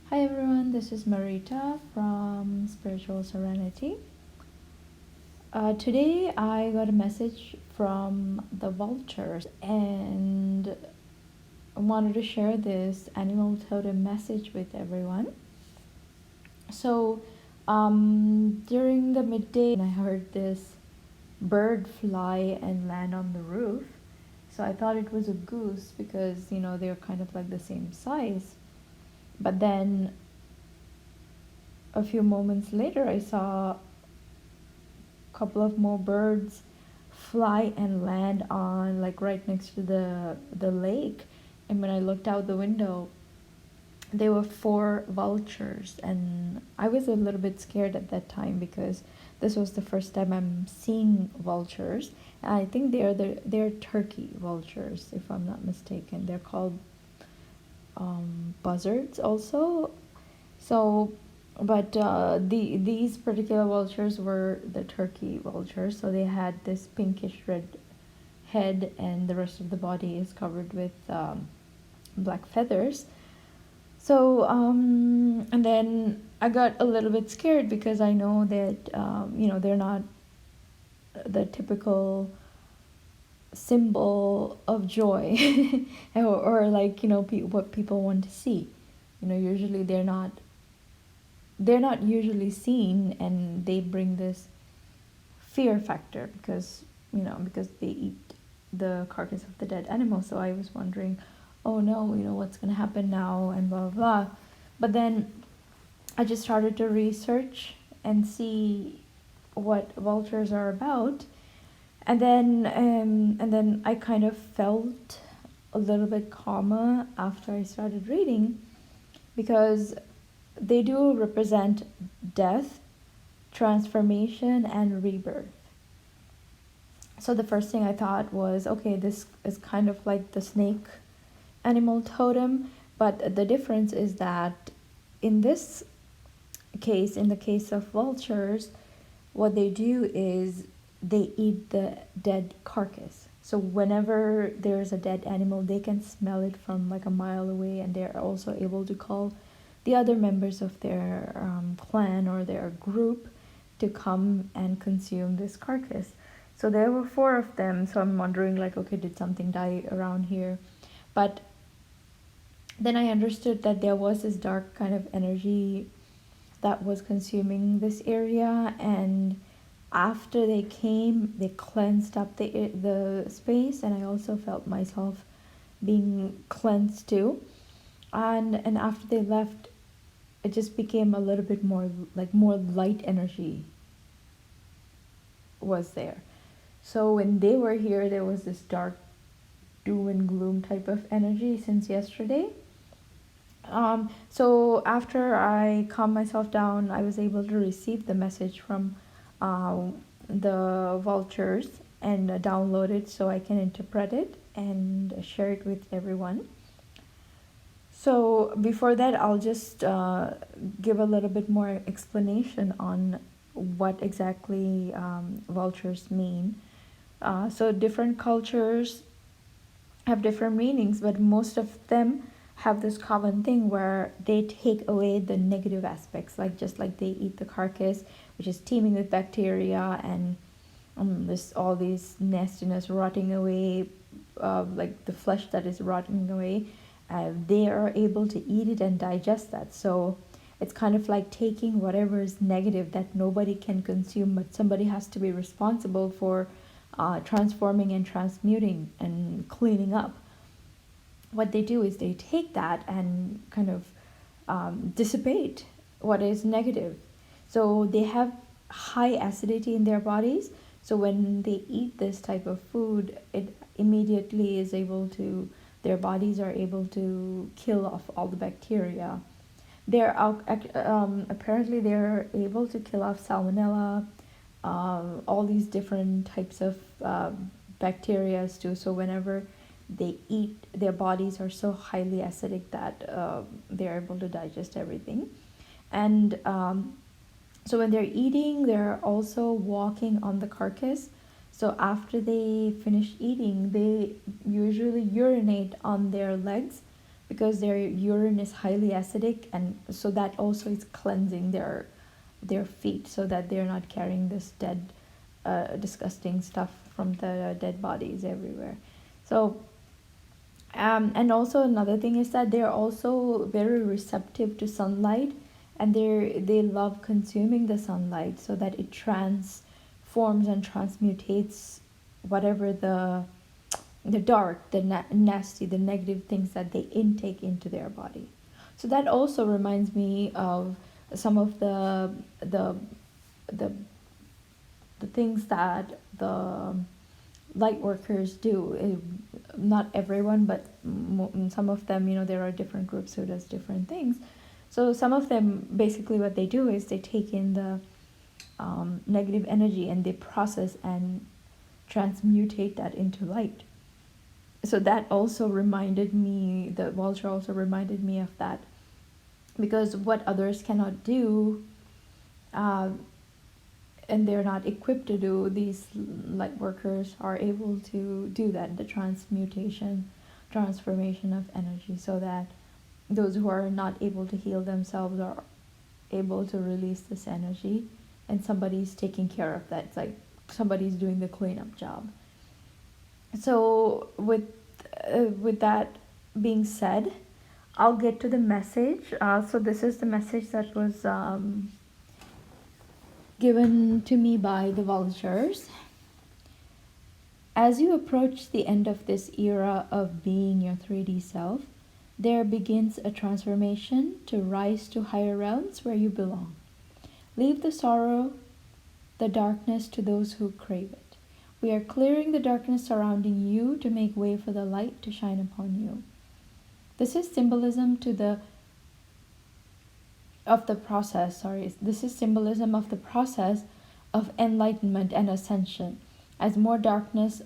Hi everyone, this is Marita from Spiritual Serenity. Today I got a message from the Vultures and I wanted to share this animal totem message with everyone. So, during the midday, I heard this bird fly and land on the roof. So I thought it was a goose because they're kind of like the same size. But then a few moments later, I saw couple of more birds fly and land on like right next to the lake. And when I looked out the window, there were four vultures, and I was a little bit scared at that time because this was the first time I'm seeing vultures. And I think they're turkey vultures, if I'm not mistaken. They're called buzzards also. So but these particular vultures were the turkey vultures, so they had this pinkish red head and the rest of the body is covered with black feathers. So and then I got a little bit scared because I know that they're not the typical symbol of joy or like what people want to see. Usually they're not usually seen, and they bring this fear factor because they eat the carcass of the dead animal. So I was wondering, oh no, what's going to happen now, and blah blah blah. But then I just started to research and see what vultures are about, and then I kind of felt a little bit calmer after I started reading, because they do represent death, transformation, and rebirth. So the first thing I thought was, okay, this is kind of like the snake animal totem, but the difference is that in this case, in the case of vultures, what they do is they eat the dead carcass. So whenever there's a dead animal, they can smell it from like a mile away, and they're also able to call the other members of their clan or their group to come and consume this carcass. So there were four of them. So I'm wondering, like, okay, did something die around here? But then I understood that there was this dark kind of energy that was consuming this area, and after they came, they cleansed up the space, and I also felt myself being cleansed too. And after they left, it just became a little bit more light energy was there. So when they were here, there was this dark doom and gloom type of energy since yesterday. So after I calmed myself down, I was able to receive the message from the vultures and download it so I can interpret it and share it with everyone. So before that, I'll just give a little bit more explanation on what exactly vultures mean. So different cultures have different meanings, but most of them have this common thing where they take away the negative aspects, like just like they eat the carcass, which is teeming with bacteria and this all these nastiness rotting away, like the flesh that is rotting away. They are able to eat it and digest that. So it's kind of like taking whatever is negative that nobody can consume, but somebody has to be responsible for transforming and transmuting and cleaning up. What they do is they take that and kind of dissipate what is negative. So they have high acidity in their bodies. So when they eat this type of food, it immediately is able to, their bodies are able to kill off all the bacteria. They're apparently they're able to kill off salmonella, all these different types of bacteria too. So whenever they eat, their bodies are so highly acidic that they're able to digest everything. And so when they're eating, they're also walking on the carcass. So after they finish eating, they usually urinate on their legs because their urine is highly acidic, and so that also is cleansing their feet, so that they're not carrying this dead disgusting stuff from the dead bodies everywhere. So and also another thing is that they're also very receptive to sunlight, and they love consuming the sunlight so that it transforms and transmutates whatever the dark, the nasty, the negative things that they intake into their body. So that also reminds me of some of the the things that the light workers do. Not everyone, but some of them, there are different groups who does different things. So some of them, basically what they do is they take in the negative energy and they process and transmutate that into light. So that also reminded me, the vulture also reminded me of that, because what others cannot do, uh, and they're not equipped to do, these light workers are able to do that, the transformation of energy, so that those who are not able to heal themselves are able to release this energy, and somebody's taking care of that. It's like somebody's doing the cleanup job. So with that being said, I'll get to the message. So this is the message that was given to me by the vultures. As you approach the end of this era of being your 3D self, there begins a transformation to rise to higher realms where you belong. Leave the sorrow, the darkness to those who crave it. We are clearing the darkness surrounding you to make way for the light to shine upon you. This is symbolism of the process, This is symbolism of the process of enlightenment and ascension. As more darkness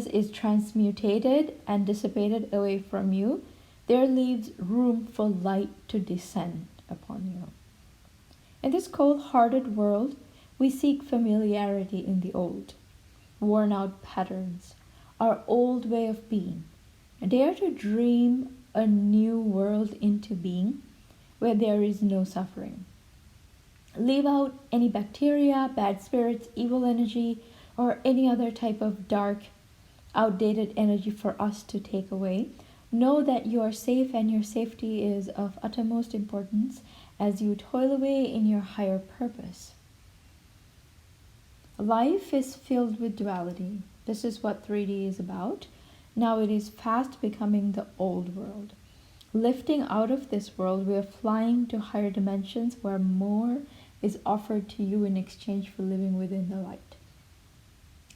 is transmutated and dissipated away from you, there leaves room for light to descend upon you. In this cold-hearted world, we seek familiarity in the old, worn-out patterns, our old way of being. Dare to dream a new world into being where there is no suffering. Leave out any bacteria, bad spirits, evil energy, or any other type of dark, outdated energy for us to take away. Know that you are safe, and your safety is of utmost importance as you toil away in your higher purpose. Life is filled with duality. This is what 3D is about. Now it is fast becoming the old world. Lifting out of this world, we are flying to higher dimensions where more is offered to you in exchange for living within the light.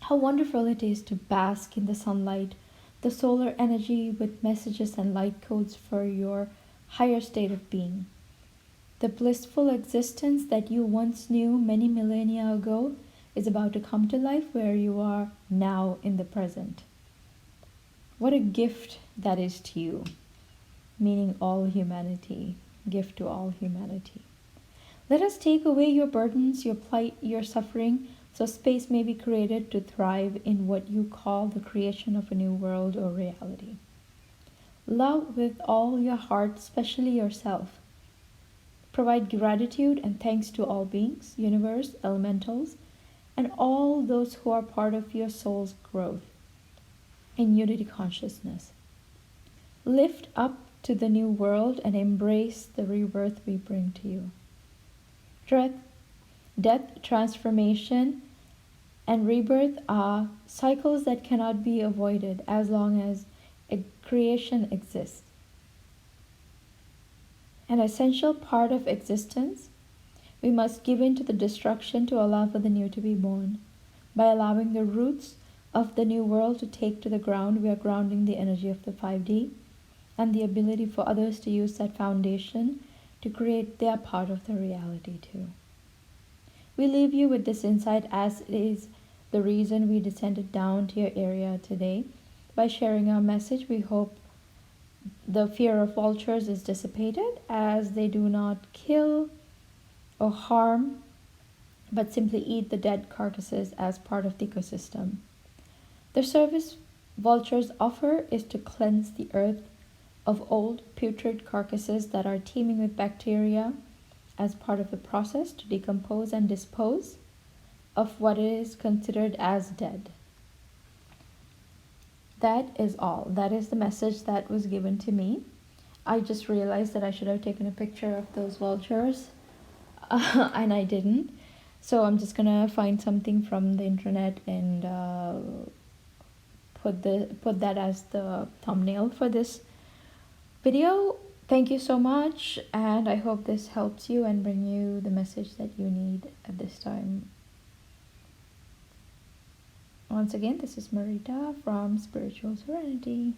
How wonderful it is to bask in the sunlight, the solar energy with messages and light codes for your higher state of being. The blissful existence that you once knew many millennia ago is about to come to life where you are now in the present. What a gift that is to you, meaning all humanity, gift to all humanity. Let us take away your burdens, your plight, your suffering, so space may be created to thrive in what you call the creation of a new world or reality. Love with all your heart, especially yourself. Provide gratitude and thanks to all beings, universe, elementals, and all those who are part of your soul's growth in unity consciousness. Lift up to the new world and embrace the rebirth we bring to you. Death, transformation, and rebirth are cycles that cannot be avoided as long as a creation exists. An essential part of existence, we must give in to the destruction to allow for the new to be born. By allowing the roots of the new world to take to the ground, we are grounding the energy of the 5D and the ability for others to use that foundation to create their part of the reality too. We leave you with this insight, as it is the reason we descended down to your area today. By sharing our message, we hope the fear of vultures is dissipated, as they do not kill or harm, but simply eat the dead carcasses as part of the ecosystem. Their service Vulture's offer is to cleanse the earth of old putrid carcasses that are teeming with bacteria as part of the process to decompose and dispose of what is considered as dead. That is all. That is the message that was given to me. I just realized that I should have taken a picture of those vultures, and I didn't. So I'm just gonna find something from the internet and put that as the thumbnail for this video. Thank you so much, and I hope this helps you and bring you the message that you need at this time. Once again, this is Marita from Spiritual Serenity.